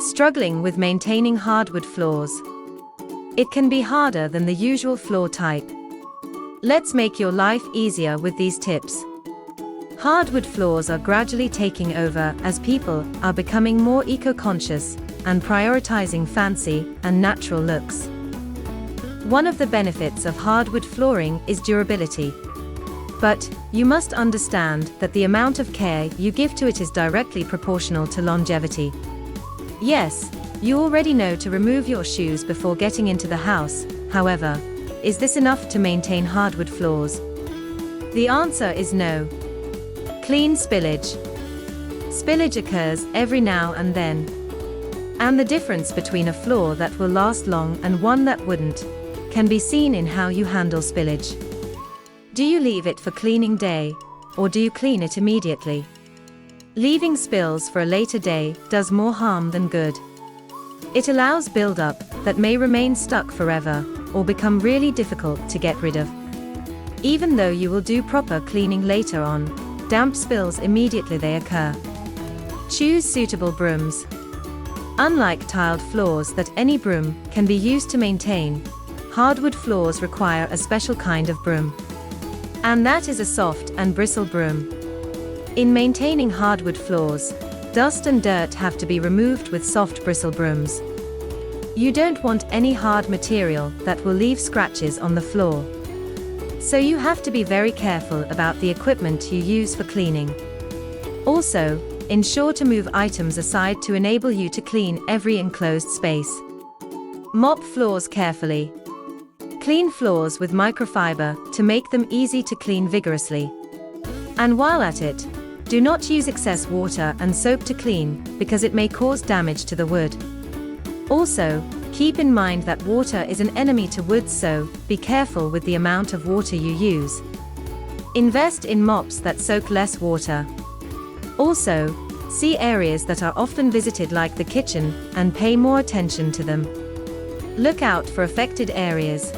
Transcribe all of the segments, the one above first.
Struggling with maintaining hardwood floors? It can be harder than the usual floor type. Let's make your life easier with these tips. Hardwood floors are gradually taking over as people are becoming more eco-conscious and prioritizing fancy and natural looks. One of the benefits of hardwood flooring is durability. But you must understand that the amount of care you give to it is directly proportional to longevity. Yes, you already know to remove your shoes before getting into the house. However, is this enough to maintain hardwood floors? The answer is no. Clean spillage. Spillage occurs every now and then. And the difference between a floor that will last long and one that wouldn't can be seen in how you handle spillage. Do you leave it for cleaning day, or do you clean it immediately? Leaving spills for a later day does more harm than good. It allows buildup that may remain stuck forever, or become really difficult to get rid of. Even though you will do proper cleaning later on, damp spills immediately they occur. Choose suitable brooms. Unlike tiled floors that any broom can be used to maintain, hardwood floors require a special kind of broom. And that is a soft and bristle broom. In maintaining hardwood floors, dust and dirt have to be removed with soft bristle brooms. You don't want any hard material that will leave scratches on the floor. So you have to be very careful about the equipment you use for cleaning. Also, ensure to move items aside to enable you to clean every enclosed space. Mop floors carefully. Clean floors with microfiber to make them easy to clean vigorously. And while at it, do not use excess water and soap to clean, because it may cause damage to the wood. Also, keep in mind that water is an enemy to wood, so be careful with the amount of water you use. Invest in mops that soak less water. Also, see areas that are often visited like the kitchen and pay more attention to them. Look out for affected areas.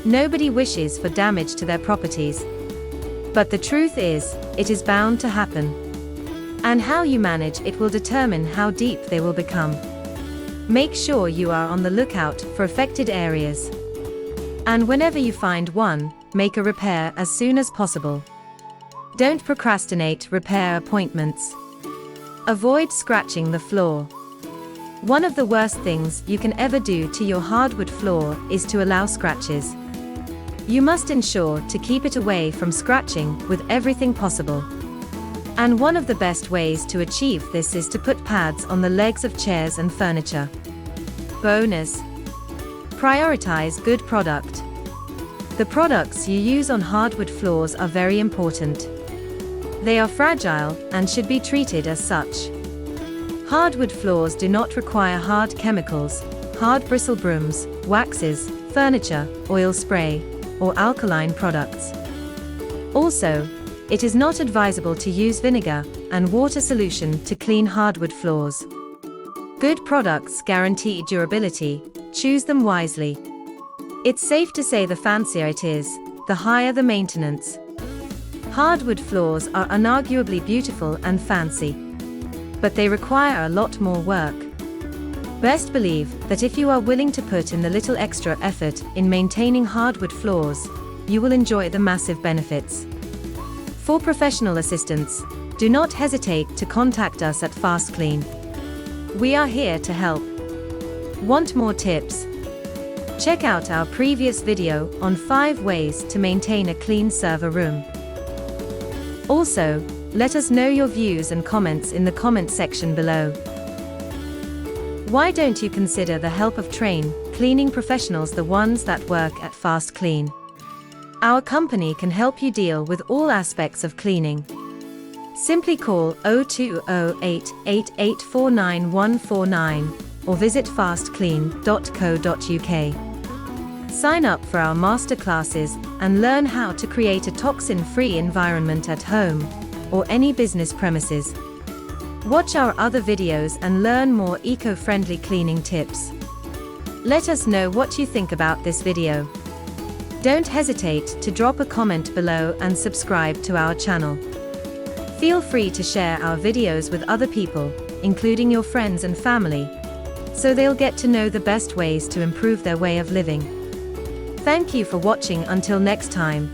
Nobody wishes for damage to their properties. But the truth is, it is bound to happen. And how you manage it will determine how deep they will become. Make sure you are on the lookout for affected areas. And whenever you find one, make a repair as soon as possible. Don't procrastinate repair appointments. Avoid scratching the floor. One of the worst things you can ever do to your hardwood floor is to allow scratches. You must ensure to keep it away from scratching with everything possible. And one of the best ways to achieve this is to put pads on the legs of chairs and furniture. Bonus: prioritize good product. The products you use on hardwood floors are very important. They are fragile and should be treated as such. Hardwood floors do not require hard chemicals, hard bristle brooms, waxes, furniture, oil spray, or alkaline products. Also, it is not advisable to use vinegar and water solution to clean hardwood floors. Good products guarantee durability. Choose them wisely. It's safe to say the fancier it is, the higher the maintenance. Hardwood floors are unarguably beautiful and fancy, but they require a lot more work. Best believe that if you are willing to put in the little extra effort in maintaining hardwood floors, you will enjoy the massive benefits. For professional assistance, do not hesitate to contact us at FastKlean. We are here to help. Want more tips? Check out our previous video on 5 ways to maintain a clean server room. Also, let us know your views and comments in the comment section below. Why don't you consider the help of trained cleaning professionals, the ones that work at FastKlean? Our company can help you deal with all aspects of cleaning. Simply call 0208 8849149 or visit fastklean.co.uk. Sign up for our masterclasses and learn how to create a toxin-free environment at home or any business premises. Watch our other videos and learn more eco-friendly cleaning tips. Let us know what you think about this video. Don't hesitate to drop a comment below and subscribe to our channel. Feel free to share our videos with other people including your friends and family, so they'll get to know the best ways to improve their way of living. Thank you for watching. Until next time.